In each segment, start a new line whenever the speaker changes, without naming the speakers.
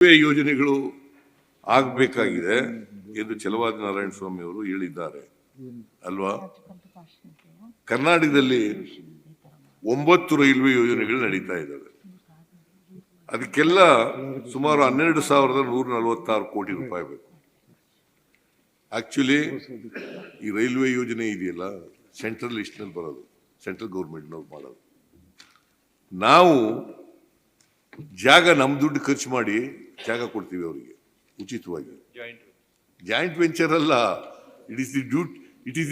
ಯೋಜನೆಗಳು ಆಗಬೇಕಾಗಿದೆ ಎಂದು ಛಲವಾದಿ ನಾರಾಯಣ ಸ್ವಾಮಿ ಅವರು ಹೇಳಿದ್ದಾರೆ ಅಲ್ವಾ? ಕರ್ನಾಟಕದಲ್ಲಿ 9 ರೈಲ್ವೆ ಯೋಜನೆಗಳು ನಡೀತಾ ಇದ್ದಾವೆ. ಅದಕ್ಕೆಲ್ಲ ಸುಮಾರು 12,146 ಕೋಟಿ ರೂಪಾಯಿ ಬೇಕು. ಆಕ್ಚುಲಿ ಈ ರೈಲ್ವೆ ಯೋಜನೆ ಇದೆಯಲ್ಲ, ಸೆಂಟ್ರಲ್ ಲಿಸ್ಟ್ನಲ್ಲಿ ಬರೋದು, ಸೆಂಟ್ರಲ್ ಗೌರ್ಮೆಂಟ್ನವ್ರು ಮಾಡೋದು. ನಾವು ಜಾಗ ನಮ್ಮ ದುಡ್ಡು ಖರ್ಚು ಮಾಡಿ ಜಾಗ ಕೊಡ್ತೀವಿ ಅವರಿಗೆ ಉಚಿತವಾಗಿ. ಜಾಯಿಂಟ್ ವೆಂಚರ್ ಅಲ್ಲ, it is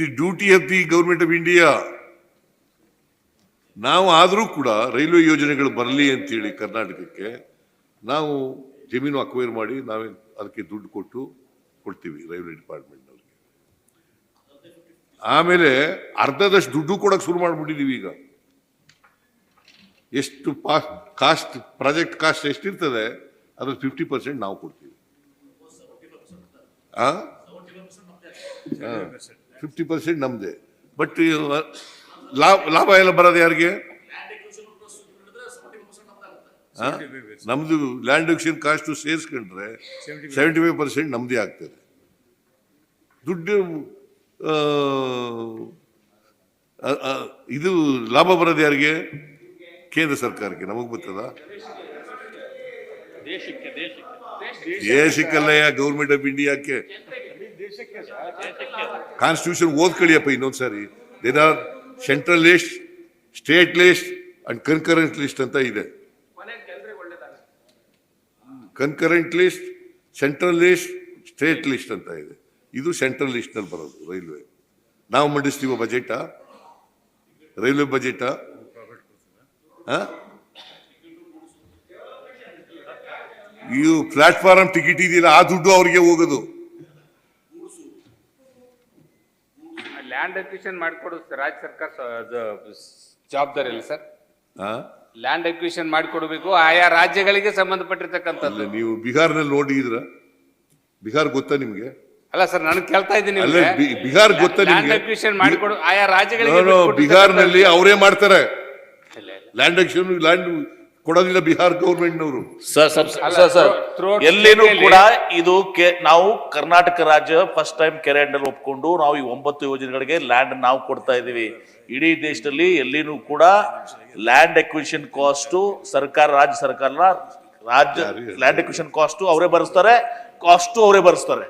the duty of the government of India. ನಾವು ಆದರೂ ಕೂಡ ರೈಲ್ವೆ ಯೋಜನೆಗಳು ಬರಲಿ ಅಂತೇಳಿ ಕರ್ನಾಟಕಕ್ಕೆ ನಾವು ಜಮೀನು ಅಕ್ವೈರ್ ಮಾಡಿ ನಾವೇ ಅದಕ್ಕೆ ದುಡ್ಡು ಕೊಡ್ತೀವಿ ರೈಲ್ವೆ ಡಿಪಾರ್ಟ್ಮೆಂಟ್ನವ್ರಿಗೆ. ಆಮೇಲೆ ಅರ್ಧದಷ್ಟು ದುಡ್ಡು ಕೊಡಕ್ಕೆ ಶುರು ಮಾಡಿಬಿಟ್ಟಿದ್ದೀವಿ ಈಗ. ಎಷ್ಟು ಕಾಸ್ಟ್, ಪ್ರಾಜೆಕ್ಟ್ ಕಾಸ್ಟ್ ಎಷ್ಟಿರ್ತದೆ ಅದ್ರ 50% ನಾವು ಕೊಡ್ತೀವಿ. 50% ನಮ್ದೇ. ಬಟ್ ಲಾಭ ಎಲ್ಲ ಬರೋದು ಯಾರಿಗೆ? ನಮ್ದು ಲ್ಯಾಂಡ್ ಎಕ್ವಿಷನ್ ಕಾಸ್ಟ್ ಸೇರಿಸ್ಕೊಂಡ್ರೆ 75% ನಮ್ದೇ ಆಗ್ತದೆ. ದುಡ್ಡು ಇದು ಲಾಭ ಬರೋದು ಯಾರಿಗೆ? ಕೇಂದ್ರ ಸರ್ಕಾರಕ್ಕೆ. ನಮಗ್ ಬರ್ತದ? ದೇಶಕ್ಕಲ್ಲಯ್ಯ, ಗೌರ್ಮೆಂಟ್ ಆಫ್ ಇಂಡಿಯಾಕ್ಕೆ. ಕಾನ್ಸ್ಟಿಟ್ಯೂಷನ್ ಓದ್ಕೊಳ್ಳಿಯಪ್ಪ ಇನ್ನೊಂದ್ಸಾರಿ. There are central list, state list and concurrent list ಅಂತ ಇದೆ. Concurrent list, central list, state list ಅಂತ ಇದೆ. ಇದು ಸೆಂಟ್ರಲ್ ಲಿಸ್ಟ್ ನಲ್ಲಿ ಬರೋದು ರೈಲ್ವೆ. ನಾವು ಮಂಡಿಸ್ತೀವ ಬಜೆಟ್, ರೈಲ್ವೆ ಬಜೆಟ್. ಇದು ಪ್ಲಾಟ್ಫಾರ್ಮ್ ಟಿಕೆಟ್ ಇದೆಯಲ್ಲ, ಆ ದುಡ್ಡು ಅವ್ರಿಗೆ ಹೋಗೋದು.
ಲ್ಯಾಂಡ್ ಅಕ್ವಿಷನ್ ಮಾಡಿಕೊಡೋದು ರಾಜ್ಯ ಸರ್ಕಾರ ಜವಾಬ್ದಾರಿ ಅಲ್ಲ ಸರ್? ಲ್ಯಾಂಡ್ ಅಕ್ವಿಷನ್ ಮಾಡಿಕೊಡ್ಬೇಕು ಆಯಾ ರಾಜ್ಯಗಳಿಗೆ ಸಂಬಂಧಪಟ್ಟಿರ್ತಕ್ಕಂಥದ್ದು.
ನೀವು ಬಿಹಾರ್ನಲ್ಲಿ ನೋಡಿದ್ರ? ಬಿಹಾರ್ ಗೊತ್ತಾ ನಿಮ್ಗೆ?
ಅಲ್ಲ ಸರ್, ನಾನು ಕೇಳ್ತಾ ಇದ್ದೀನಿ.
ಬಿಹಾರ್ ಗೊತ್ತಾ ನಿಮ್ಗೆ?
ಲ್ಯಾಂಡ್ ಅಕ್ವಿಷನ್ ಮಾಡಿಕೊಡು ಆಯಾ ರಾಜ್ಯಗಳಿಗೆ.
ಬಿಹಾರ್ನಲ್ಲಿ ಅವರೇ ಮಾಡ್ತಾರೆ ಲ್ಯಾಂಡ್ ಅಕ್ವಿಷನ್. ಲ್ಯಾಂಡ್ ಕೊಡೋದಿಲ್ಲ ಬಿಹಾರ್ ಗೌರ್ಮೆಂಟ್ನವರು.
ಎಲ್ಲಿನೂ ಕೂಡ ಇದು ನಾವು ಕರ್ನಾಟಕ ರಾಜ್ಯ ಫಸ್ಟ್ ಟೈಮ್ ಕೆರೆಂಡರ್ ಒಪ್ಕೊಂಡು ನಾವು ಈ 9 ಯೋಜನೆಗಳಿಗೆ ಲ್ಯಾಂಡ್ ನಾವು ಕೊಡ್ತಾ ಇದೀವಿ. ಇಡೀ ದೇಶದಲ್ಲಿ ಎಲ್ಲಿನೂ ಕೂಡ ಲ್ಯಾಂಡ್ ಎಕ್ವಿಷನ್ ಕಾಸ್ಟ್ ಸರ್ಕಾರ, ರಾಜ್ಯ ಲ್ಯಾಂಡ್ ಎಕ್ವಿಷನ್ ಕಾಸ್ಟ್ ಅವರೇ ಭರಿಸ್ತಾರೆ, ಕಾಸ್ಟ್ ಅವರೇ ಭರಿಸ್ತಾರೆ.